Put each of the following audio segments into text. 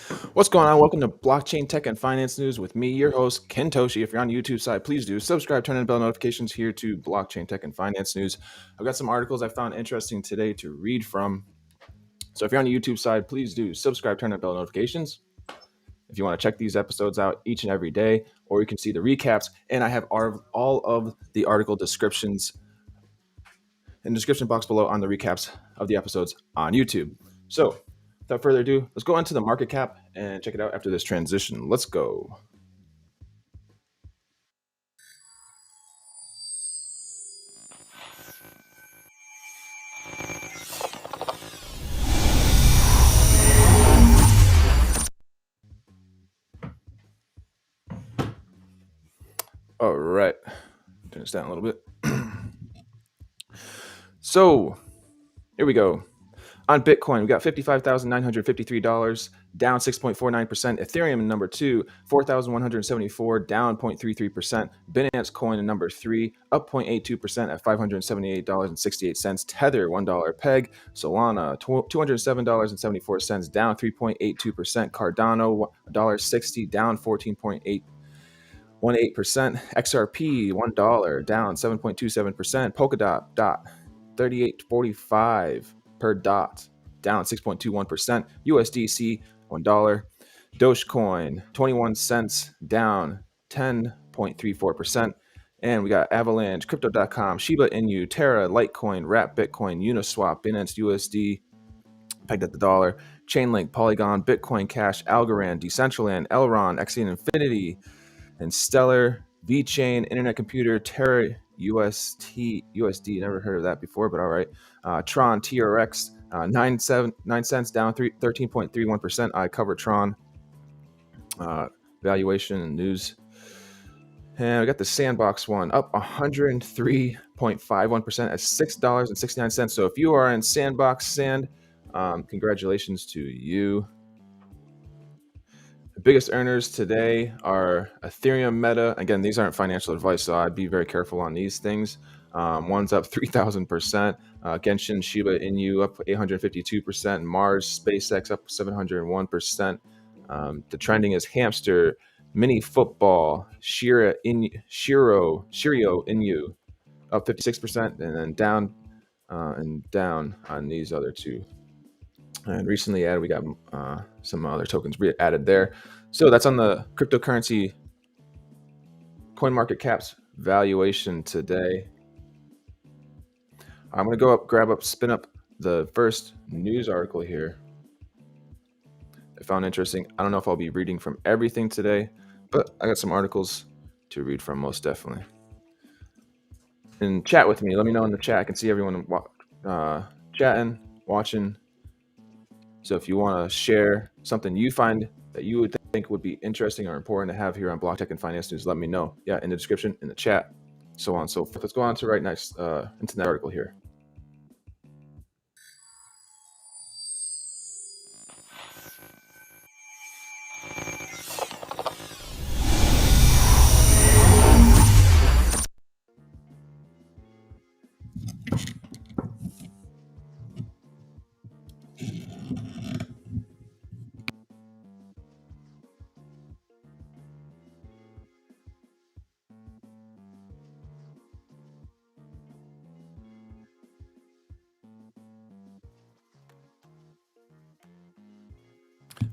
What's going on? Welcome to Blockchain Tech and Finance News with me, your host, KinToshi. If you're on the YouTube side, please do subscribe, turn on bell notifications here to Blockchain Tech and Finance News. I've got some articles I found interesting today to read from. So if you're on the YouTube side, please do subscribe, turn on bell notifications. If you want to check these episodes out each and every day, or you can see the recaps, and I have all of the article descriptions in the description box below on the recaps of the episodes on YouTube. So without further ado, let's go into the market cap and check it out after this transition. Let's go. All right. Turn this down a little bit. So here we go. On Bitcoin, we got $55,953, down 6.49%. Ethereum in number 2, 4,174, down 0.33%. Binance Coin in number 3, up 0.82% at $578.68. Tether, $1 peg. Solana, $207.74, down 3.82%. Cardano, $1.60, down 14.8%. XRP, $1, down 7.27%. Polkadot, 38.45 per dot, down 6.21%. USDC, $1. Dogecoin, 21 cents, down 10.34%. And we got Avalanche, Crypto.com, Shiba Inu, Terra, Litecoin, Wrap, Bitcoin, Uniswap, Binance USD, pegged at the dollar, Chainlink, Polygon, Bitcoin Cash, Algorand, Decentraland, Elrond, Xeon Infinity, and Stellar, VeChain, Internet Computer, Terra, USD, never heard of that before, but all right. Tron, TRX, 9 cents, down 13.31%. I cover Tron. Valuation and news. And we got the Sandbox one up 103.51% at $6.69. So if you are in Sandbox Sand, congratulations to you. The biggest earners today are Ethereum, Meta. Again, these aren't financial advice, so I'd be very careful on these things. One's up 3,000%. Genshin, Shiba Inu up 852%. Mars, SpaceX up 701%. The trending is Hamster, Mini Football, Shiro Inu up 56%, and then down on these other two. And recently added, we got some other tokens added there. So that's on the cryptocurrency coin market cap's valuation today. I'm going to go spin up the first news article here. I found interesting. I don't know if I'll be reading from everything today, but I got some articles to read from most definitely. And chat with me. Let me know in the chat. I can see everyone chatting, watching. So if you want to share something you find that you would think would be interesting or important to have here on Block Tech and Finance News, let me know. Yeah, in the description, in the chat, so on and so forth. Let's go on to right next into that article here.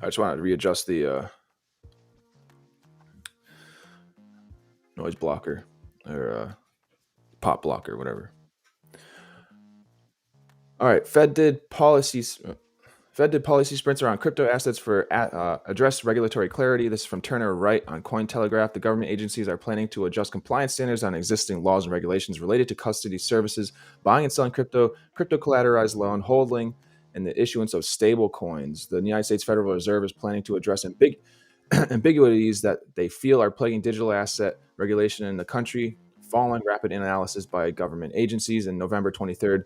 I just wanted to readjust the noise blocker or pop blocker, whatever. All right, Fed did policy sprints around crypto assets for address regulatory clarity. This is from Turner Wright on Cointelegraph. The government agencies are planning to adjust compliance standards on existing laws and regulations related to custody services, buying and selling crypto collateralized loan, holding, and the issuance of stable coins. The United States Federal Reserve is planning to address ambiguities that they feel are plaguing digital asset regulation in the country, following rapid analysis by government agencies. In November 23rd,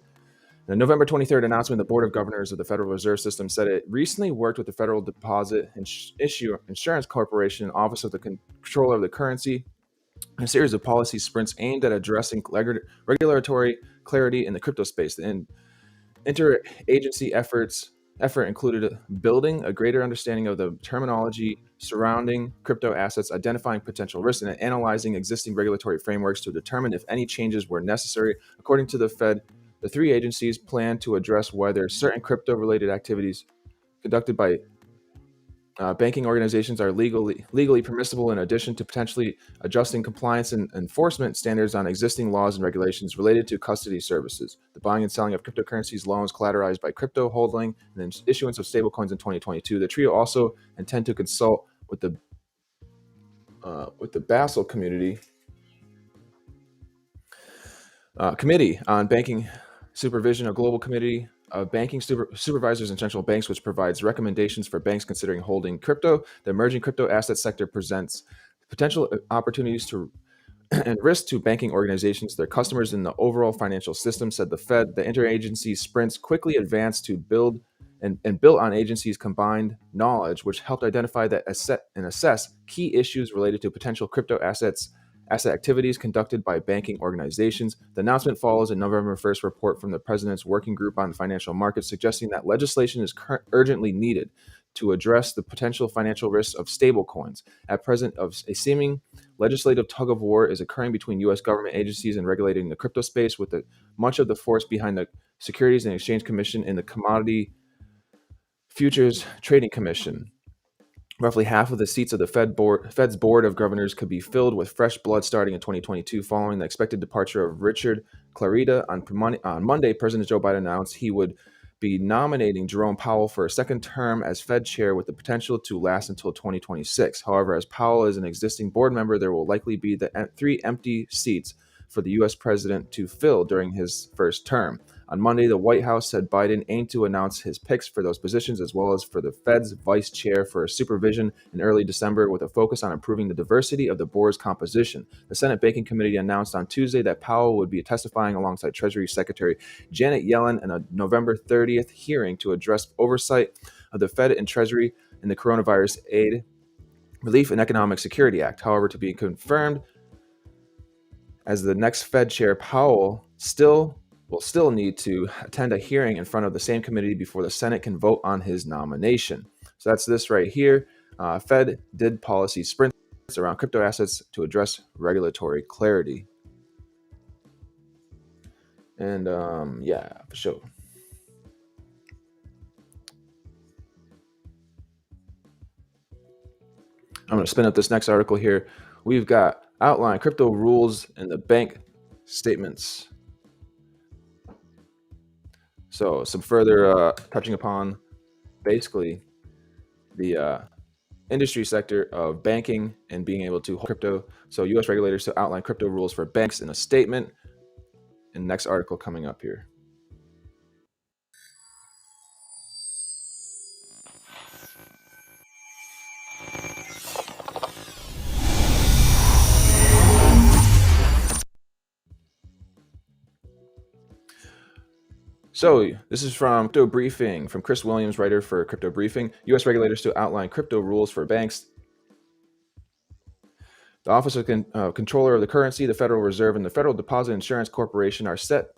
the November 23rd announcement, the Board of Governors of the Federal Reserve System said it recently worked with the Federal Deposit Insurance Corporation, Office of the Controller of the Currency, a series of policy sprints aimed at addressing regulatory clarity in the crypto space. And interagency efforts effort included building a greater understanding of the terminology surrounding crypto assets, identifying potential risks, and analyzing existing regulatory frameworks to determine if any changes were necessary. According to the Fed, the three agencies plan to address whether certain crypto-related activities conducted by banking organizations are legally permissible, in addition to potentially adjusting compliance and enforcement standards on existing laws and regulations related to custody services, the buying and selling of cryptocurrencies, loans collateralized by crypto holding, and the issuance of stablecoins in 2022. The trio also intend to consult with the Basel Committee on Banking Supervision, a global committee of banking supervisors and central banks, which provides recommendations for banks considering holding crypto. The emerging crypto asset sector presents potential opportunities to and risk to banking organizations, their customers, and the overall financial system, said the Fed. The interagency sprints quickly advanced to build and built on agencies' combined knowledge, which helped identify and assess key issues related to potential crypto asset activities conducted by banking organizations. The announcement follows a November 1st report from the President's Working Group on Financial Markets suggesting that legislation is urgently needed to address the potential financial risks of stablecoins. At present, a seeming legislative tug of war is occurring between U.S. government agencies and regulating the crypto space, with much of the force behind the Securities and Exchange Commission and the Commodity Futures Trading Commission. Roughly half of the seats of the Fed's Board of Governors could be filled with fresh blood starting in 2022, following the expected departure of Richard Clarida. On Monday, President Joe Biden announced he would be nominating Jerome Powell for a second term as Fed chair, with the potential to last until 2026. However, as Powell is an existing board member, there will likely be the three empty seats for the U.S. president to fill during his first term. On Monday, the White House said Biden aimed to announce his picks for those positions, as well as for the Fed's vice chair for supervision in early December, with a focus on improving the diversity of the board's composition. The Senate Banking Committee announced on Tuesday that Powell would be testifying alongside Treasury Secretary Janet Yellen in a November 30th hearing to address oversight of the Fed and Treasury in the Coronavirus Aid, Relief, and Economic Security Act. However, to be confirmed as the next Fed chair, Powell will still need to attend a hearing in front of the same committee before the Senate can vote on his nomination. So that's this right here. Fed did policy sprints around crypto assets to address regulatory clarity. And yeah, for sure. I'm going to spin up this next article here. We've got outline crypto rules in the bank statements. So some further touching upon basically the industry sector of banking and being able to hold crypto. So U.S. regulators to outline crypto rules for banks in a statement. And next article coming up here. So this is from Crypto Briefing, from Chris Williams, writer for Crypto Briefing. U.S. regulators to outline crypto rules for banks. The Office of Controller of the Currency, the Federal Reserve, and the Federal Deposit Insurance Corporation are set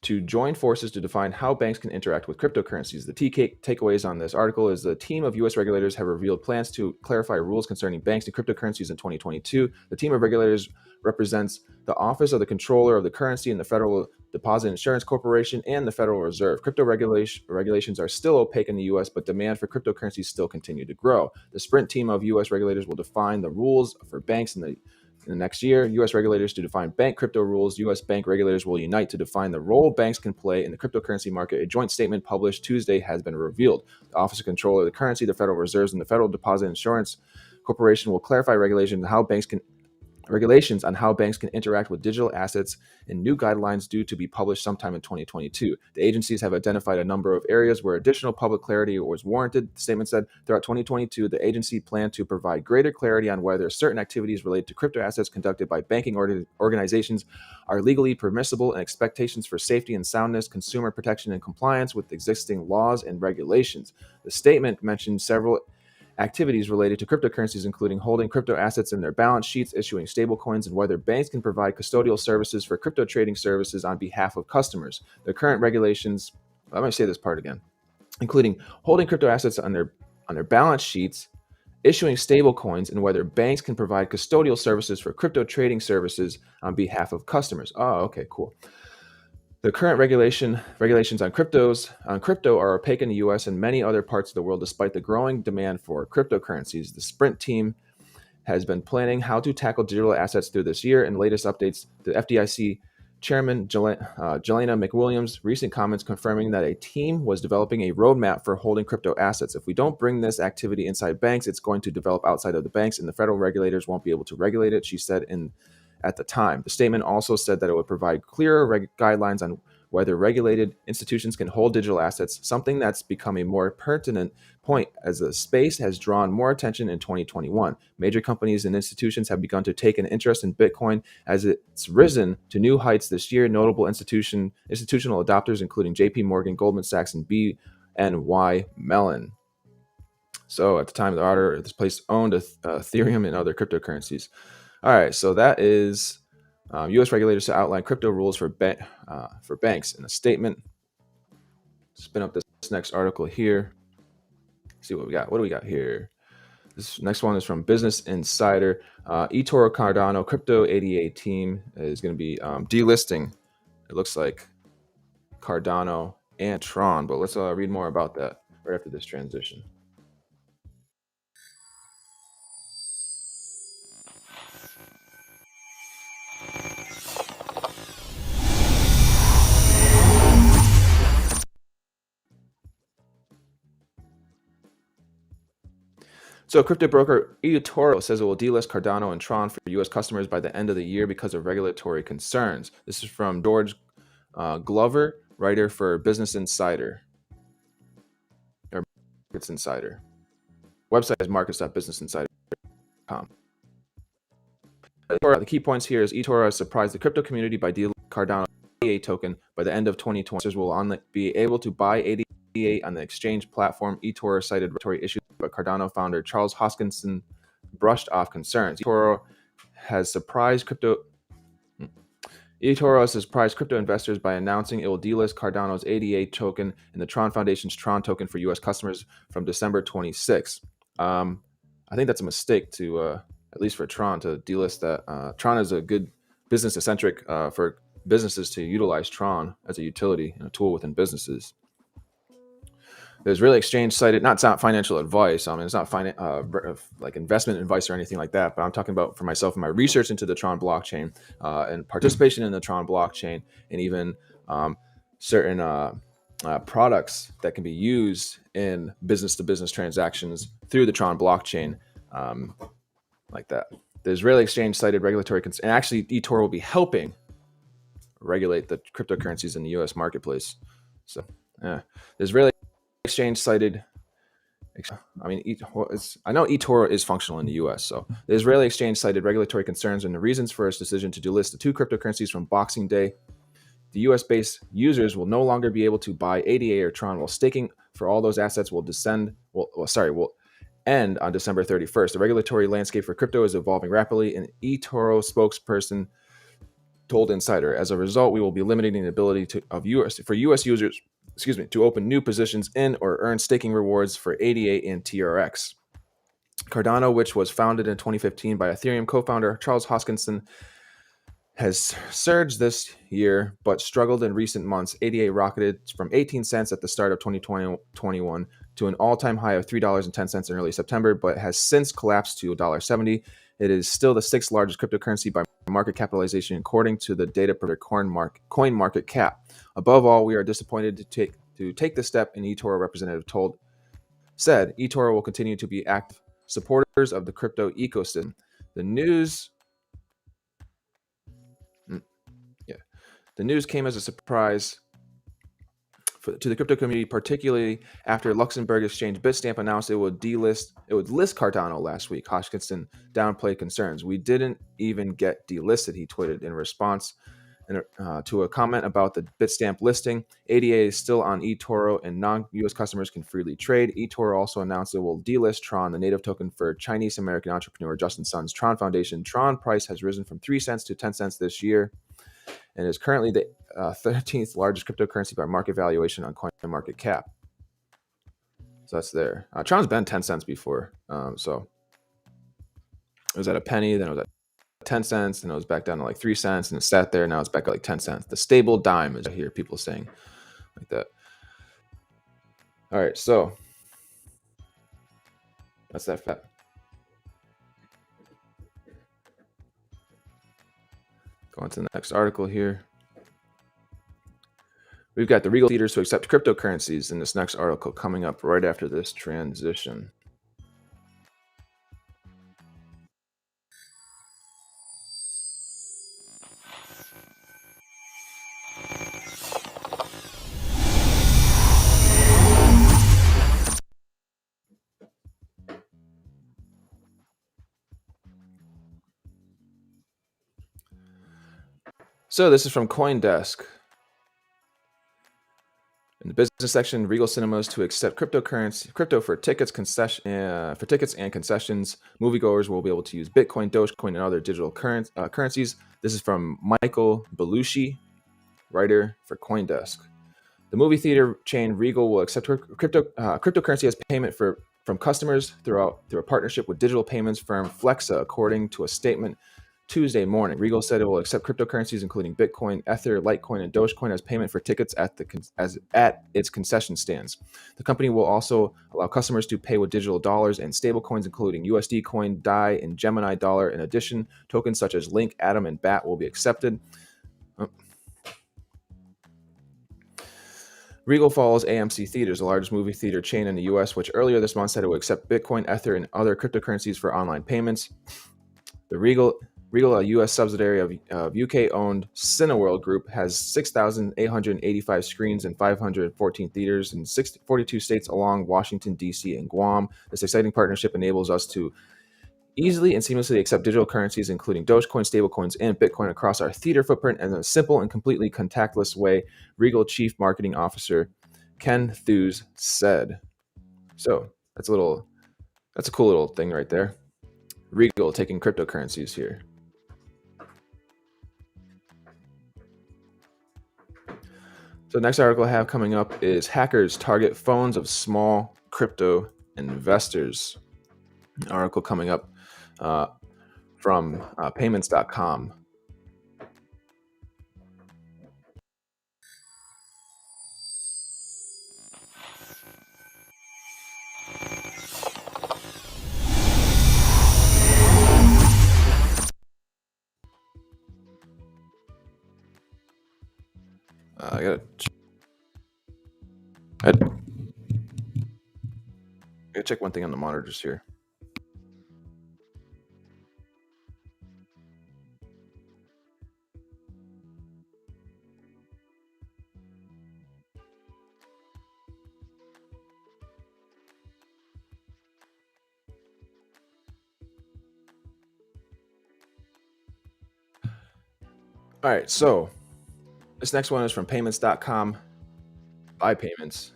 to join forces to define how banks can interact with cryptocurrencies. The takeaways on this article is the team of U.S. regulators have revealed plans to clarify rules concerning banks and cryptocurrencies in 2022. The team of regulators represents the Office of the Controller of the Currency and the Federal Deposit Insurance Corporation and the Federal Reserve. Crypto regulations are still opaque in the U.S., but demand for cryptocurrencies still continue to grow. The sprint team of U.S. regulators will define the rules for banks in the next year. U.S. regulators to define bank crypto rules. U.S. bank regulators will unite to define the role banks can play in the cryptocurrency market. A joint statement published Tuesday has been revealed. The Office of Controller of the Currency, the Federal Reserve, and the Federal Deposit Insurance Corporation will clarify regulations on how banks can interact with digital assets, and new guidelines due to be published sometime in 2022. The agencies have identified a number of areas where additional public clarity was warranted. The statement said throughout 2022, the agency planned to provide greater clarity on whether certain activities related to crypto assets conducted by banking organizations are legally permissible, and expectations for safety and soundness, consumer protection, and compliance with existing laws and regulations. The statement mentioned several activities related to cryptocurrencies, including holding crypto assets in their balance sheets, issuing stablecoins, and whether banks can provide custodial services for crypto trading services on behalf of customers. The current regulations, let me say this part again. including holding crypto assets on their balance sheets, issuing stable coins, and whether banks can provide custodial services for crypto trading services on behalf of customers. Oh, okay, cool. The current regulations on crypto are opaque in the U.S. and many other parts of the world, despite the growing demand for cryptocurrencies. The Sprint team has been planning how to tackle digital assets through this year. And latest updates, the FDIC Chairman Jelena McWilliams' recent comments confirming that a team was developing a roadmap for holding crypto assets. If we don't bring this activity inside banks, it's going to develop outside of the banks, and the federal regulators won't be able to regulate it, she said at the time. The statement also said that it would provide clearer guidelines on whether regulated institutions can hold digital assets, something that's become a more pertinent point as the space has drawn more attention in 2021. Major companies and institutions have begun to take an interest in Bitcoin as it's risen to new heights this year. Notable institutional adopters including JP Morgan, Goldman Sachs, and BNY Mellon. So at the time of the order, this place owned Ethereum and other cryptocurrencies. All right, so that is U.S. regulators to outline crypto rules for banks in a statement. Spin up this next article here. See what we got. What do we got here? This next one is from Business Insider. eToro Cardano Crypto 88 team is going to be delisting, it looks like, Cardano and Tron. But let's read more about that right after this transition. So crypto broker eToro says it will delist Cardano and Tron for U.S. customers by the end of the year because of regulatory concerns. This is from George Glover, writer for Business Insider. Or Markets Insider. Website is markets.businessinsider.com. The key points here is eToro has surprised the crypto community by dealing Cardano ADA token by the end of 2020. Users will be able to buy ADA on the exchange platform. eToro cited regulatory issues, but Cardano founder Charles Hoskinson brushed off concerns. eToro has surprised crypto investors by announcing it will delist Cardano's ADA token and the Tron Foundation's Tron token for U.S. customers from December 26. I think that's a mistake to, at least for Tron, to delist that. Tron is a good business-centric for businesses to utilize Tron as a utility and a tool within businesses. There's really exchange cited, not financial advice. It's not like investment advice or anything like that. But I'm talking about for myself and my research into the Tron blockchain and participation in the Tron blockchain, and even certain products that can be used in business-to-business transactions through the Tron blockchain, like that. The Israeli exchange cited regulatory concerns, and actually eToro will be helping regulate the cryptocurrencies in the U.S. marketplace. So, the Israeli exchange cited. I know eToro is functional in the U.S. So the Israeli exchange cited regulatory concerns and the reasons for its decision to delist the two cryptocurrencies from Boxing Day. The U.S.-based users will no longer be able to buy ADA or Tron, while staking for all those assets will end on December 31st. The regulatory landscape for crypto is evolving rapidly, and eToro spokesperson told Insider, as a result, we will be limiting the ability for U.S. users to open new positions in or earn staking rewards for ADA and TRX. Cardano, which was founded in 2015 by Ethereum co-founder Charles Hoskinson, has surged this year but struggled in recent months. ADA rocketed from 18 cents at the start of 2021 to an all-time high of $3.10 in early September, but has since collapsed to $1.70. It is still the sixth largest cryptocurrency by market capitalization, according to the data provider CoinMarketCap. Above all, we are disappointed to take this step, an eToro representative said. eToro will continue to be active supporters of the crypto ecosystem. The news came as a surprise to the crypto community, particularly after Luxembourg exchange Bitstamp announced it would list Cardano last week. Hoskinson downplayed concerns. "We didn't even get delisted," he tweeted in response to a comment about the Bitstamp listing. ADA is still on eToro, and non-U.S. customers can freely trade. eToro also announced it will delist Tron, the native token for Chinese-American entrepreneur Justin Sun's Tron Foundation. Tron price has risen from 3 cents to 10 cents this year, and is currently the 13th largest cryptocurrency by market valuation on CoinMarketCap. So that's there. Tron's been 10 cents before. So it was at a penny, then it was at 10 cents, and it was back down to like 3 cents, and it sat there. Now it's back at like 10 cents. The stable dime is I hear people saying like that. All right, so that's that fact. Go on to the next article here. We've got the Regal leaders to accept cryptocurrencies in this next article coming up right after this transition. So this is from CoinDesk. In the business section, Regal Cinemas to accept crypto for tickets, and concessions. Moviegoers will be able to use Bitcoin, Dogecoin, and other digital currencies. This is from Michael Belushi, writer for CoinDesk. The movie theater chain Regal will accept cryptocurrency as payment from customers through a partnership with digital payments firm Flexa, according to a statement Tuesday morning. Regal said it will accept cryptocurrencies including Bitcoin, Ether, Litecoin, and Dogecoin as payment for tickets at its concession stands. The company will also allow customers to pay with digital dollars and stablecoins, including USD Coin, DAI, and Gemini Dollar. In addition, tokens such as Link, Atom, and BAT will be accepted. Regal follows AMC Theaters, the largest movie theater chain in the U.S., which earlier this month said it would accept Bitcoin, Ether, and other cryptocurrencies for online payments. The Regal, a U.S. subsidiary of UK-owned Cineworld Group, has 6,885 screens in 514 theaters in 42 states along Washington, D.C. and Guam. This exciting partnership enables us to easily and seamlessly accept digital currencies, including Dogecoin, stablecoins, and Bitcoin across our theater footprint in a simple and completely contactless way, Regal Chief Marketing Officer Ken Thews said. So that's a cool little thing right there. Regal taking cryptocurrencies here. So the next article I have coming up is hackers target phones of small crypto investors. An article coming up from payments.com. I gotta check one thing on the monitors here. All right, so this next one is from payments.com by Payments.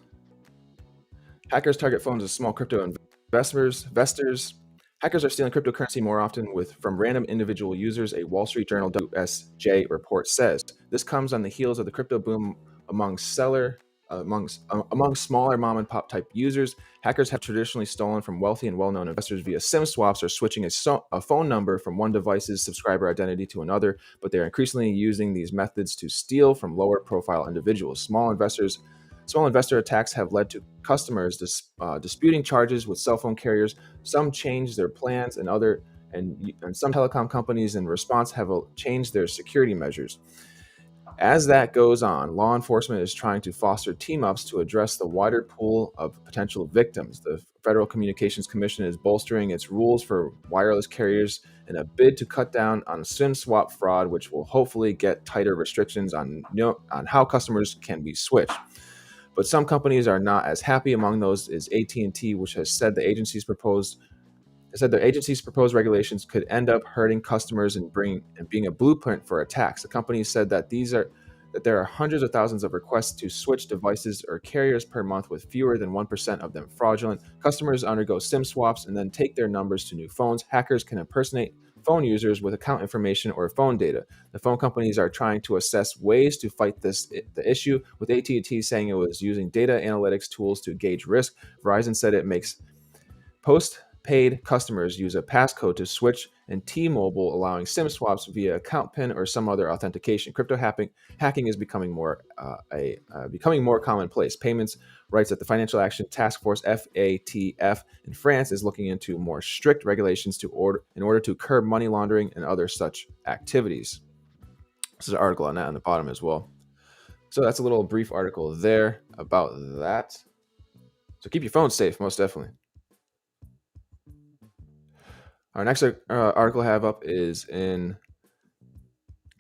Hackers target phones of small crypto investors. Hackers are stealing cryptocurrency more often from random individual users, a Wall Street Journal WSJ report says. This comes on the heels of the crypto boom among smaller mom and pop type users. Hackers have traditionally stolen from wealthy and well-known investors via SIM swaps or switching a phone number from one device's subscriber identity to another, but they're increasingly using these methods to steal from lower profile individuals. Small investor attacks have led to customers disputing charges with cell phone carriers. Some changed their plans, and some telecom companies in response have changed their security measures. As that goes on, law enforcement is trying to foster team-ups to address the wider pool of potential victims. The Federal Communications Commission is bolstering its rules for wireless carriers in a bid to cut down on SIM swap fraud, which will hopefully get tighter restrictions on how customers can be switched. But some companies are not as happy. Among those is AT&T, which has said the agency's proposed regulations could end up hurting customers and being a blueprint for attacks. The company said that there are hundreds of thousands of requests to switch devices or carriers per month, with fewer than 1% of them fraudulent. Customers undergo SIM swaps and then take their numbers to new phones. Hackers can impersonate phone users with account information or phone data. The phone companies are trying to assess ways to fight the issue, with AT&T saying it was using data analytics tools to gauge risk. Verizon said it makes postpaid customers use a passcode to switch, and T-Mobile allowing SIM swaps via account PIN or some other authentication. Hacking is becoming more commonplace. Payments writes that the Financial Action Task Force (FATF) in France is looking into more strict regulations in order to curb money laundering and other such activities. This is an article on that on the bottom as well. So that's a little brief article there about that. So keep your phone safe, most definitely. Our next article I have up is in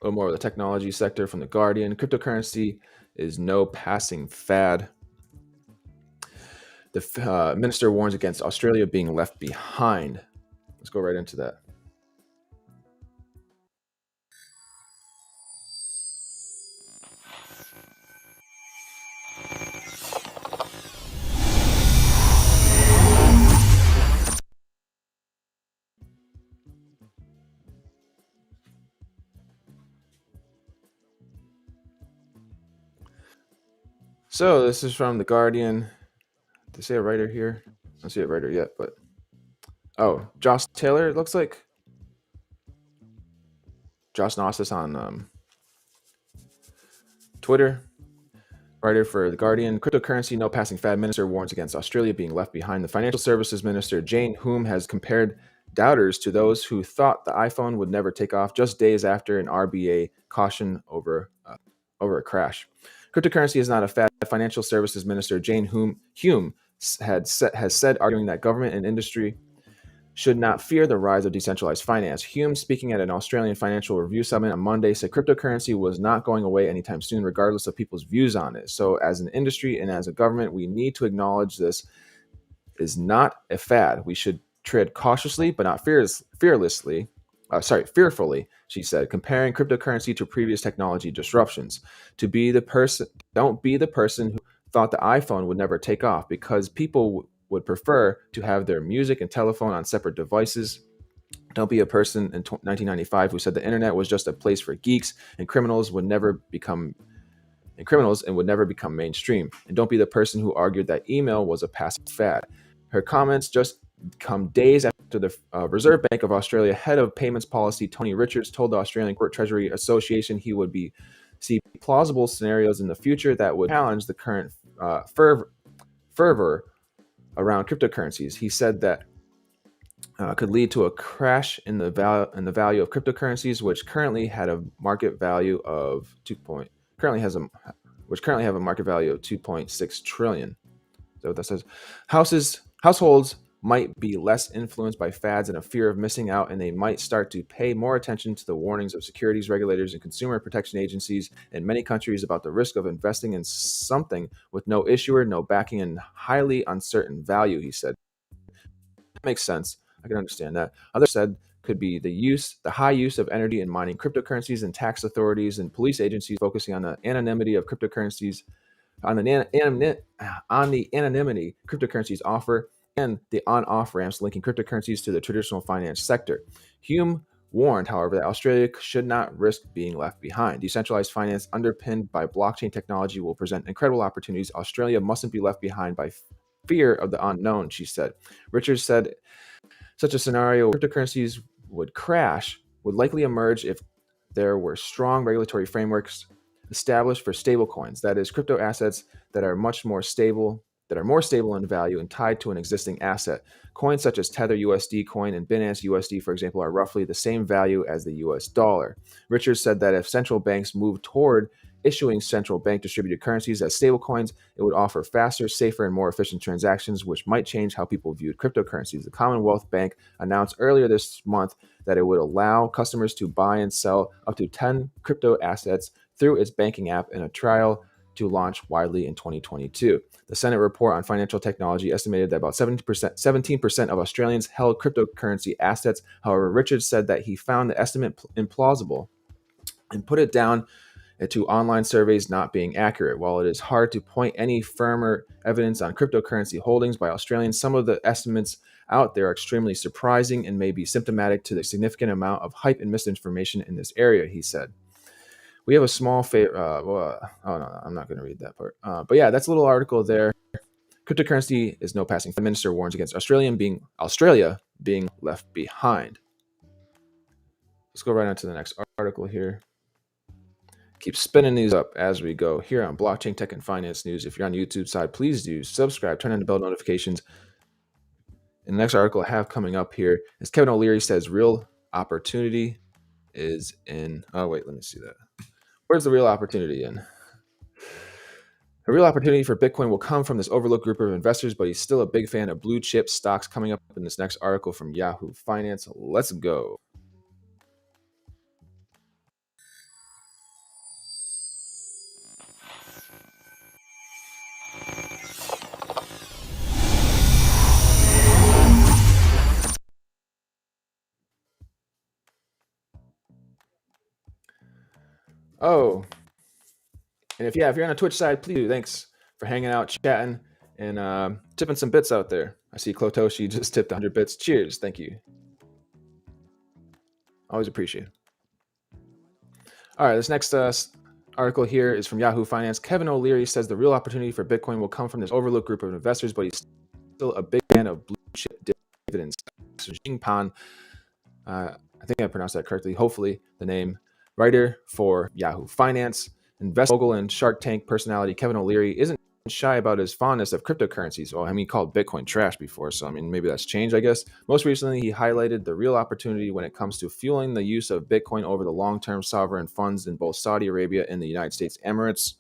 a little more of the technology sector from The Guardian. Cryptocurrency is no passing fad. The minister warns against Australia being left behind. Let's go right into that. So this is from The Guardian. Did they say a writer here? I don't see a writer yet, but Josh Taylor, it looks like. Josh Gnostis on Twitter. Writer for The Guardian. Cryptocurrency no passing fad. Minister warns against Australia being left behind. The Financial Services Minister Jane Hume has compared doubters to those who thought the iPhone would never take off just days after an RBA caution over a crash. Cryptocurrency is not a fad. Financial Services Minister Jane Hume has said, arguing that government and industry should not fear the rise of decentralized finance. Hume, speaking at an Australian Financial Review Summit on Monday, said cryptocurrency was not going away anytime soon, regardless of people's views on it. So as an industry and as a government, we need to acknowledge this is not a fad. We should tread cautiously, but not fearfully, she said, comparing cryptocurrency to previous technology disruptions. Don't be the person who thought the iPhone would never take off, because people would prefer to have their music and telephone on separate devices. Don't be a person in 1995 who said the internet was just a place for geeks and criminals and would never become mainstream. And don't be the person who argued that email was a passing fad. Her comments just come days after the Reserve Bank of Australia head of payments policy Tony Richards told the Australian Treasury Association he would see plausible scenarios in the future that would challenge the current fervor around cryptocurrencies. He said that could lead to a crash in the value of cryptocurrencies, which currently have a market value of 2.6 trillion. Is that what that says? Households might be less influenced by fads and a fear of missing out, and they might start to pay more attention to the warnings of securities regulators and consumer protection agencies in many countries about the risk of investing in something with no issuer, no backing, and highly uncertain value, he said. That makes sense. I can understand that. Others said could be the high use of energy in mining cryptocurrencies, and tax authorities and police agencies focusing on the anonymity of cryptocurrencies, on the anonymity cryptocurrencies offer, and the on-off ramps linking cryptocurrencies to the traditional finance sector. Hume warned, however, that Australia should not risk being left behind. Decentralized finance underpinned by blockchain technology will present incredible opportunities. Australia mustn't be left behind by fear of the unknown, she said. Richards said such a scenario where cryptocurrencies would crash would likely emerge if there were strong regulatory frameworks established for stablecoins, that is, crypto assets that are more stable in value and tied to an existing asset. Coins such as Tether USD coin and Binance USD, for example, are roughly the same value as the US dollar. Richards said that if central banks move toward issuing central bank distributed currencies as stablecoins, it would offer faster, safer, and more efficient transactions, which might change how people viewed cryptocurrencies. The Commonwealth Bank announced earlier this month that it would allow customers to buy and sell up to 10 crypto assets through its banking app in a trial to launch widely in 2022. The Senate report on financial technology estimated that about 17% of Australians held cryptocurrency assets. However, Richards said that he found the estimate implausible and put it down to online surveys not being accurate. While it is hard to point any firmer evidence on cryptocurrency holdings by Australians, some of the estimates out there are extremely surprising and may be symptomatic to the significant amount of hype and misinformation in this area, he said. We have a small favor. Oh, no, I'm not going to read that part. But yeah, that's a little article there. Cryptocurrency is no passing. The minister warns against Australia being left behind. Let's go right on to the next article here. Keep spinning these up as we go here on Blockchain Tech and Finance News. If you're on the YouTube side, please do subscribe, turn on the bell notifications. And the next article I have coming up here is Kevin O'Leary says real opportunity is in. Oh, wait, let me see that. Where's the real opportunity in? A real opportunity for Bitcoin will come from this overlooked group of investors, but he's still a big fan of blue chip stocks. Coming up in this next article from Yahoo Finance. Let's go. Oh, and if you're on a Twitch side, please do. Thanks for hanging out, chatting, and tipping some bits out there. I see KinToshi just tipped 100 bits. Cheers. Thank you. Always appreciate it. All right, this next article here is from Yahoo Finance. Kevin O'Leary says the real opportunity for Bitcoin will come from this overlooked group of investors, but he's still a big fan of blue chip dividends. Xingpan, I think I pronounced that correctly. Hopefully, the name. Writer for Yahoo Finance, investor mogul and Shark Tank personality Kevin O'Leary isn't shy about his fondness of cryptocurrencies. Well, he called Bitcoin trash before, so maybe that's changed, I guess. Most recently, he highlighted the real opportunity when it comes to fueling the use of Bitcoin over the long-term sovereign funds in both Saudi Arabia and the United States Emirates.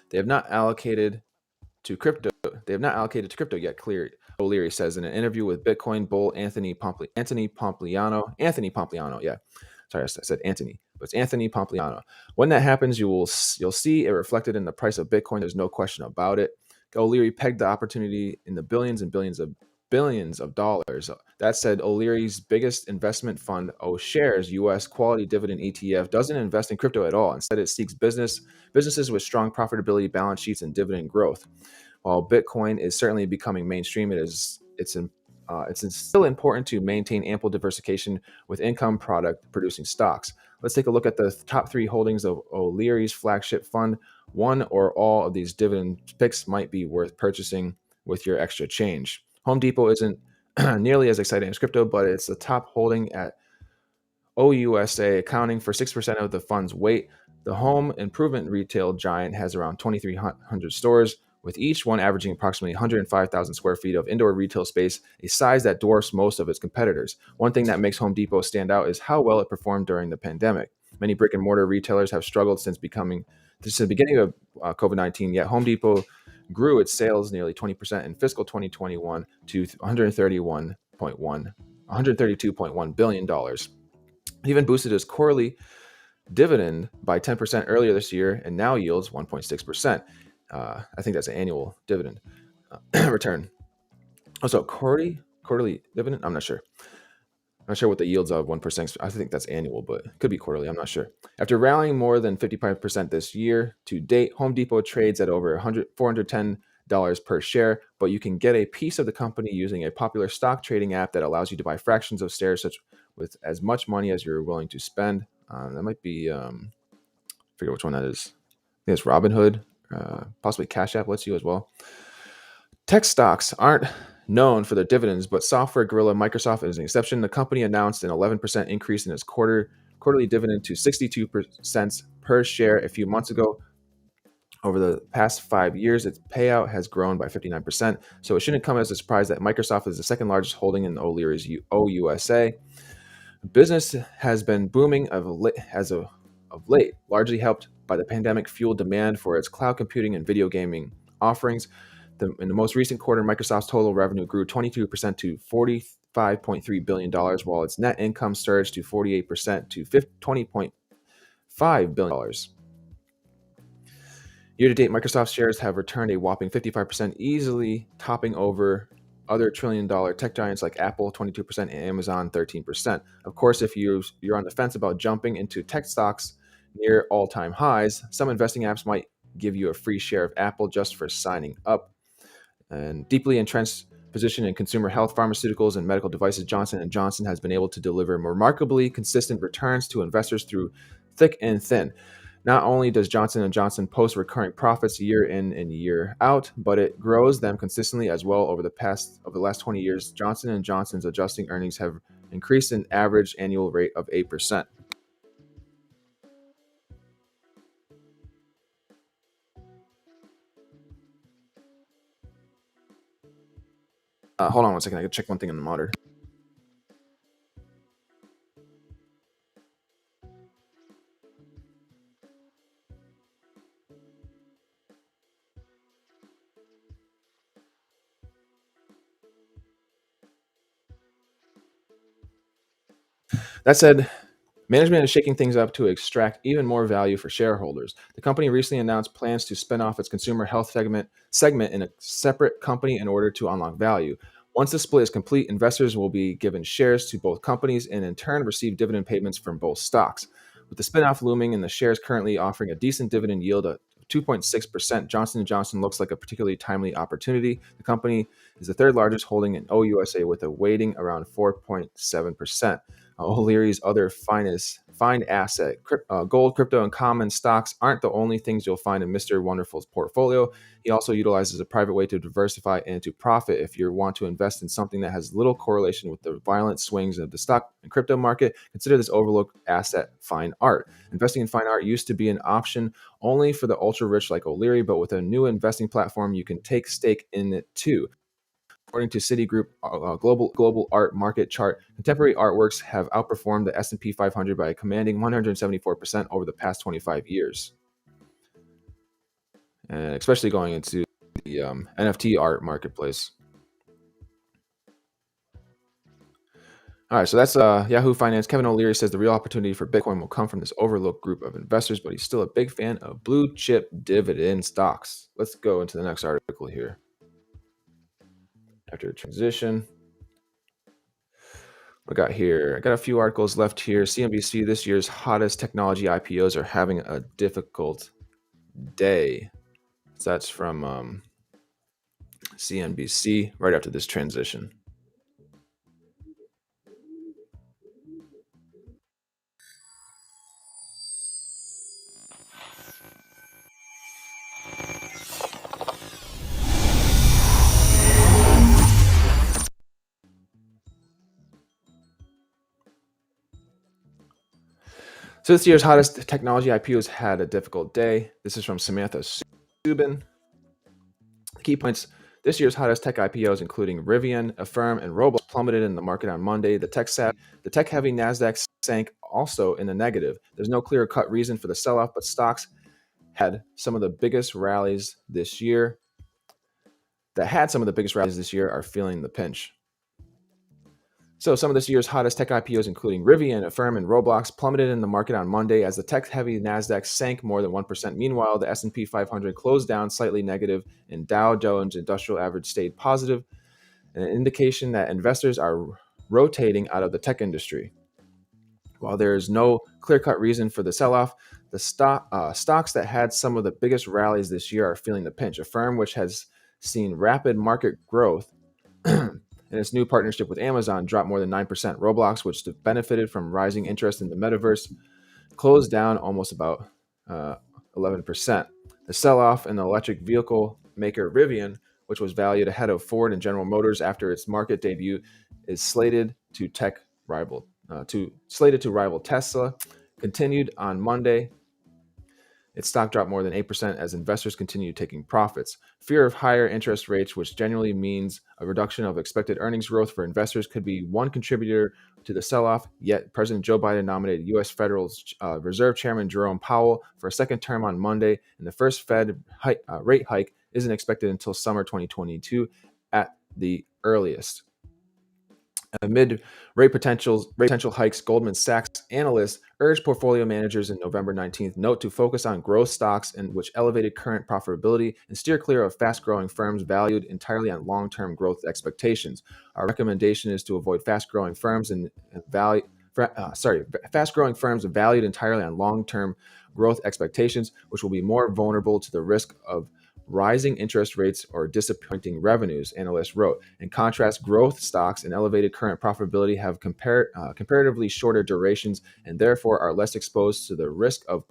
They have not allocated to crypto yet, O'Leary says in an interview with Bitcoin bull Anthony Pompliano. Yeah. Sorry, I said Anthony, but it's Anthony Pompliano. When that happens, you'll see it reflected in the price of Bitcoin. There's no question about it. O'Leary pegged the opportunity in the billions and billions of dollars. That said, O'Leary's biggest investment fund, OShares US Quality Dividend ETF, doesn't invest in crypto at all. Instead, it seeks businesses with strong profitability, balance sheets, and dividend growth. While Bitcoin is certainly becoming mainstream, it's still important to maintain ample diversification with income product producing stocks. Let's take a look at the top 3 holdings of O'Leary's flagship fund. One or all of these dividend picks might be worth purchasing with your extra change. Home Depot isn't nearly as exciting as crypto, but it's the top holding at OUSA, accounting for 6% of the fund's weight. The home improvement retail giant has around 2,300 stores, with each one averaging approximately 105,000 square feet of indoor retail space, a size that dwarfs most of its competitors. One thing that makes Home Depot stand out is how well it performed during the pandemic. Many brick-and-mortar retailers have struggled since the beginning of COVID-19, yet Home Depot grew its sales nearly 20% in fiscal 2021 to $132.1 billion. It even boosted its quarterly dividend by 10% earlier this year and now yields 1.6%. I think that's an annual dividend return. Also, quarterly dividend. I'm not sure what the yields of 1%. I think that's annual, but it could be quarterly. I'm not sure. After rallying more than 55% this year to date, Home Depot trades at over $410 per share, but you can get a piece of the company using a popular stock trading app that allows you to buy fractions of shares with as much money as you're willing to spend. That might be, I forget which one that is. I think it's Robinhood. Possibly Cash App lets you as well. Tech stocks aren't known for their dividends, but software gorilla Microsoft is an exception. The company announced an 11% increase in its quarterly dividend to 62 cents per share a few months ago. Over the past 5 years, its payout has grown by 59%, so it shouldn't come as a surprise that Microsoft is the second largest holding in O'Leary's OUSA. Business has been booming of late, largely helped by the pandemic-fueled demand for its cloud computing and video gaming offerings. In the most recent quarter, Microsoft's total revenue grew 22% to $45.3 billion, while its net income surged to 48% to $20.5 billion. Year-to-date, Microsoft shares have returned a whopping 55%, easily topping over other trillion-dollar tech giants like Apple, 22%, and Amazon, 13%. Of course, if you're on the fence about jumping into tech stocks, near all-time highs. Some investing apps might give you a free share of Apple just for signing up. And deeply entrenched position in consumer health, pharmaceuticals, and medical devices, Johnson & Johnson has been able to deliver remarkably consistent returns to investors through thick and thin. Not only does Johnson & Johnson post recurring profits year in and year out, but it grows them consistently as well over the last 20 years. Johnson & Johnson's adjusting earnings have increased an average annual rate of 8%. Hold on one second. I can check one thing in the monitor. That said, management is shaking things up to extract even more value for shareholders. The company recently announced plans to spin off its consumer health segment in a separate company in order to unlock value. Once the split is complete, investors will be given shares to both companies and in turn receive dividend payments from both stocks. With the spinoff looming and the shares currently offering a decent dividend yield of 2.6%, Johnson & Johnson looks like a particularly timely opportunity. The company is the third largest holding in OUSA with a weighting around 4.7%. O'Leary's other find asset, gold, crypto, and common stocks aren't the only things you'll find in Mr. Wonderful's portfolio. He also utilizes a private way to diversify and to profit. If you want to invest in something that has little correlation with the violent swings of the stock and crypto market, consider this overlooked asset, fine art. Investing in fine art used to be an option only for the ultra rich like O'Leary, but with a new investing platform, you can take stake in it too. According to Citigroup global art market chart, contemporary artworks have outperformed the S&P 500 by a commanding 174% over the past 25 years, and especially going into the NFT art marketplace. All right, so that's Yahoo Finance. Kevin O'Leary says the real opportunity for Bitcoin will come from this overlooked group of investors, but he's still a big fan of blue chip dividend stocks. Let's go into the next article here. After transition, I got here. I got a few articles left here. CNBC, this year's hottest technology IPOs are having a difficult day. So that's from CNBC right after this transition. So this year's hottest technology IPOs had a difficult day. This is from Samantha Subin. Key points. This year's hottest tech IPOs, including Rivian, Affirm, and Roblox, plummeted in the market on Monday. The tech-heavy Nasdaq sank also in the negative. There's no clear-cut reason for the sell-off, but stocks had some of the biggest rallies this year. Are feeling the pinch. So some of this year's hottest tech IPOs, including Rivian, Affirm, and Roblox, plummeted in the market on Monday as the tech-heavy Nasdaq sank more than 1%. Meanwhile, the S&P 500 closed down slightly negative, and Dow Jones Industrial Average stayed positive, an indication that investors are rotating out of the tech industry. While there is no clear-cut reason for the sell-off, the stocks that had some of the biggest rallies this year are feeling the pinch. Affirm, which has seen rapid market growth, and its new partnership with Amazon dropped more than 9%. Roblox, which benefited from rising interest in the metaverse, closed down almost about 11%. The sell-off in the electric vehicle maker Rivian, which was valued ahead of Ford and General Motors after its market debut, is slated to rival Tesla, continued on Monday. Its stock dropped more than 8% as investors continue taking profits. Fear of higher interest rates, which generally means a reduction of expected earnings growth for investors, could be one contributor to the sell-off. Yet, President Joe Biden nominated U.S. Federal Reserve Chairman Jerome Powell for a second term on Monday, and the first Fed rate hike isn't expected until summer 2022 at the earliest. Amid rate potential hikes, Goldman Sachs analysts urged portfolio managers in November 19th note to focus on growth stocks in which elevated current profitability and steer clear of fast-growing firms valued entirely on long-term growth expectations. Our recommendation is to avoid fast-growing firms and fast-growing firms valued entirely on long-term growth expectations, which will be more vulnerable to the risk of rising interest rates or disappointing revenues, analysts wrote. In contrast, growth stocks and elevated current profitability have comparatively shorter durations and therefore are less exposed to the risk of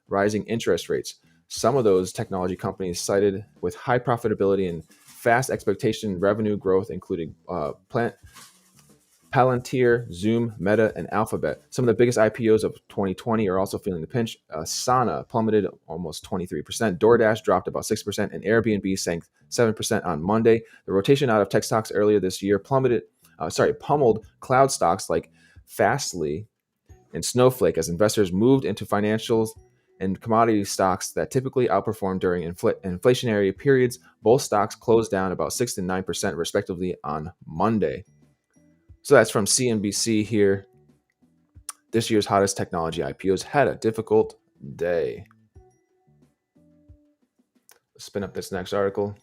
rising interest rates. Some of those technology companies cited with high profitability and fast expectation revenue growth, including Palantir, Zoom, Meta, and Alphabet. Some of the biggest IPOs of 2020 are also feeling the pinch. Sana plummeted almost 23%. DoorDash dropped about 6%, and Airbnb sank 7% on Monday. The rotation out of tech stocks earlier this year pummeled cloud stocks like Fastly and Snowflake as investors moved into financials and commodity stocks that typically outperform during inflationary periods. Both stocks closed down about 6 and 9% respectively on Monday. So that's from CNBC here. This year's hottest technology IPOs had a difficult day. Let's spin up this next article.